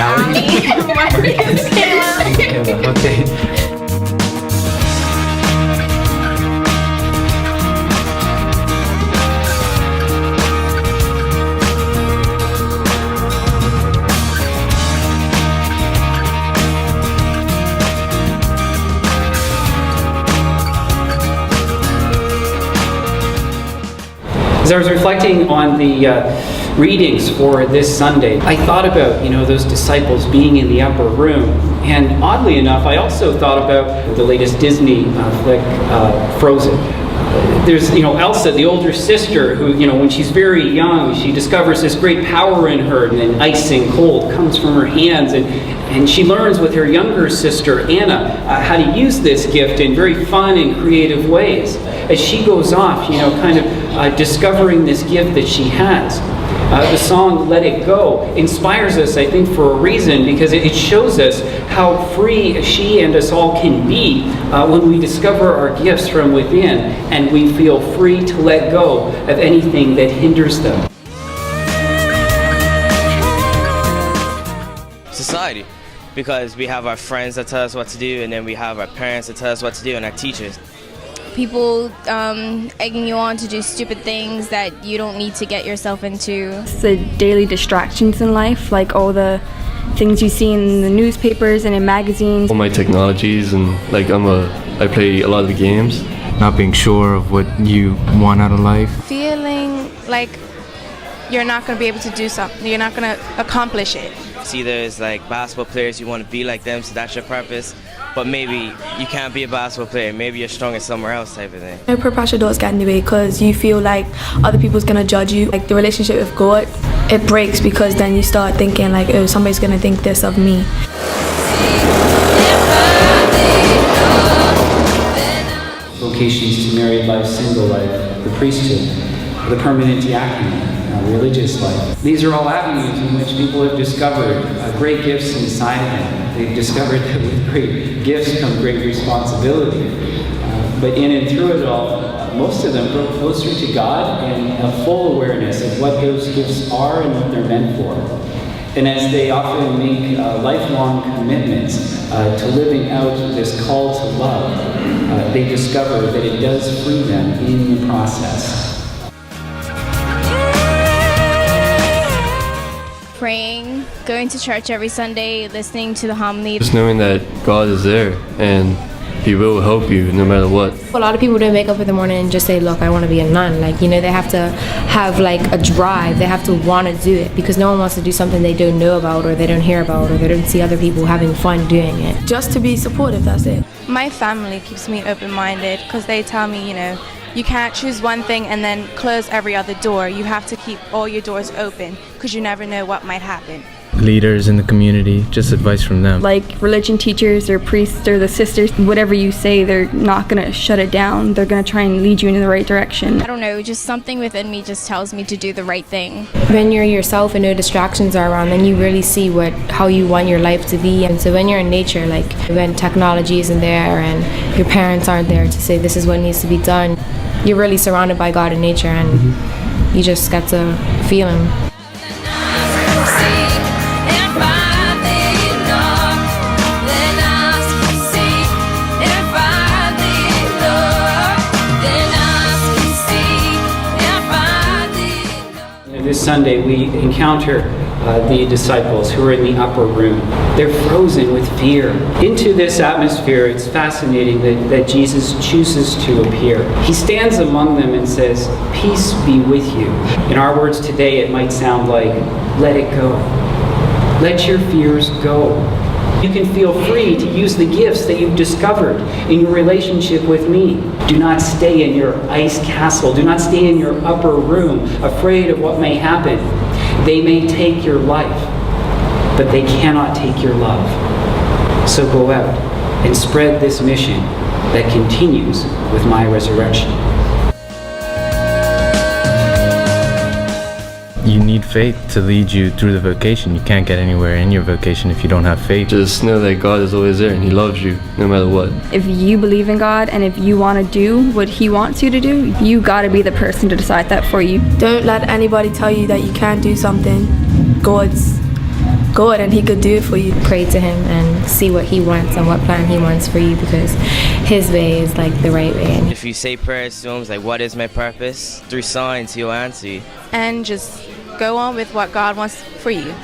Allie? My name is Kayla. Kayla, okay. As I was reflecting on the readings for this Sunday, I thought about, those disciples being in the upper room. And oddly enough, I also thought about the latest Disney flick, Frozen. There's, Elsa, the older sister, who, when she's very young, she discovers this great power in her, and then ice and cold comes from her hands, and she learns with her younger sister, Anna, how to use this gift in very fun and creative ways. As she goes off, discovering this gift that she has. The song Let It Go inspires us, I think, for a reason, because it shows us how free she and us all can be when we discover our gifts from within and we feel free to let go of anything that hinders them. Society, because we have our friends that tell us what to do, and then we have our parents that tell us what to do, and our teachers. People egging you on to do stupid things that you don't need to get yourself into. It's the daily distractions in life, like all the things you see in the newspapers and in magazines. All my technologies, and I play a lot of the games. Not being sure of what you want out of life. Feeling like you're not going to be able to do something. You're not going to accomplish it. See, there's basketball players, you want to be like them, so that's your purpose. But maybe you can't be a basketball player. Maybe you're stronger somewhere else type of thing. No peer pressure does get in the way because you feel like other people's going to judge you. Like the relationship with God, it breaks because then you start thinking like, oh, somebody's going to think this of me. Vocations to married life, single life, the priesthood, the permanent diaconate, religious life. These are all avenues in which people have discovered great gifts inside of them. They've discovered that with great gifts come great responsibility. But in and through it all, most of them grow closer to God and a full awareness of what those gifts are and what they're meant for. And as they often make lifelong commitments to living out this call to love, they discover that it does free them in the process. Praying, going to church every Sunday, listening to the homilies. Just knowing that God is there and He will help you no matter what. A lot of people don't wake up in the morning and just say, look, I want to be a nun. They have to have a drive. They have to want to do it because no one wants to do something they don't know about or they don't hear about or they don't see other people having fun doing it. Just to be supportive, that's it. My family keeps me open-minded because they tell me, you can't choose one thing and then close every other door. You have to keep all your doors open because you never know what might happen. Leaders in the community, just advice from them. Like religion teachers or priests or the sisters, whatever you say, they're not going to shut it down. They're going to try and lead you in the right direction. I don't know, just something within me just tells me to do the right thing. When you're yourself and no distractions are around, then you really see how you want your life to be. And so when you're in nature, when technology isn't there and your parents aren't there to say this is what needs to be done, you're really surrounded by God and nature and you just get to feel Him. This Sunday we encounter the disciples who are in the upper room. They're frozen with fear. Into this atmosphere, it's fascinating that Jesus chooses to appear. He stands among them and says, "Peace be with you." In our words today, it might sound like, "Let it go. Let your fears go." You can feel free to use the gifts that you've discovered in your relationship with me. Do not stay in your ice castle. Do not stay in your upper room, afraid of what may happen. They may take your life, but they cannot take your love. So go out and spread this mission that continues with my resurrection. You need faith to lead you through the vocation. You can't get anywhere in your vocation if you don't have faith. Just know that God is always there and He loves you no matter what. If you believe in God and if you want to do what He wants you to do, you got to be the person to decide that for you. Don't let anybody tell you that you can't do something. God's God and he could do it for you. Pray to him and see what he wants and what plan he wants for you, because his way is like the right way. And if you say prayers to him, like, what is my purpose? Through signs, he'll answer you. And just go on with what God wants for you.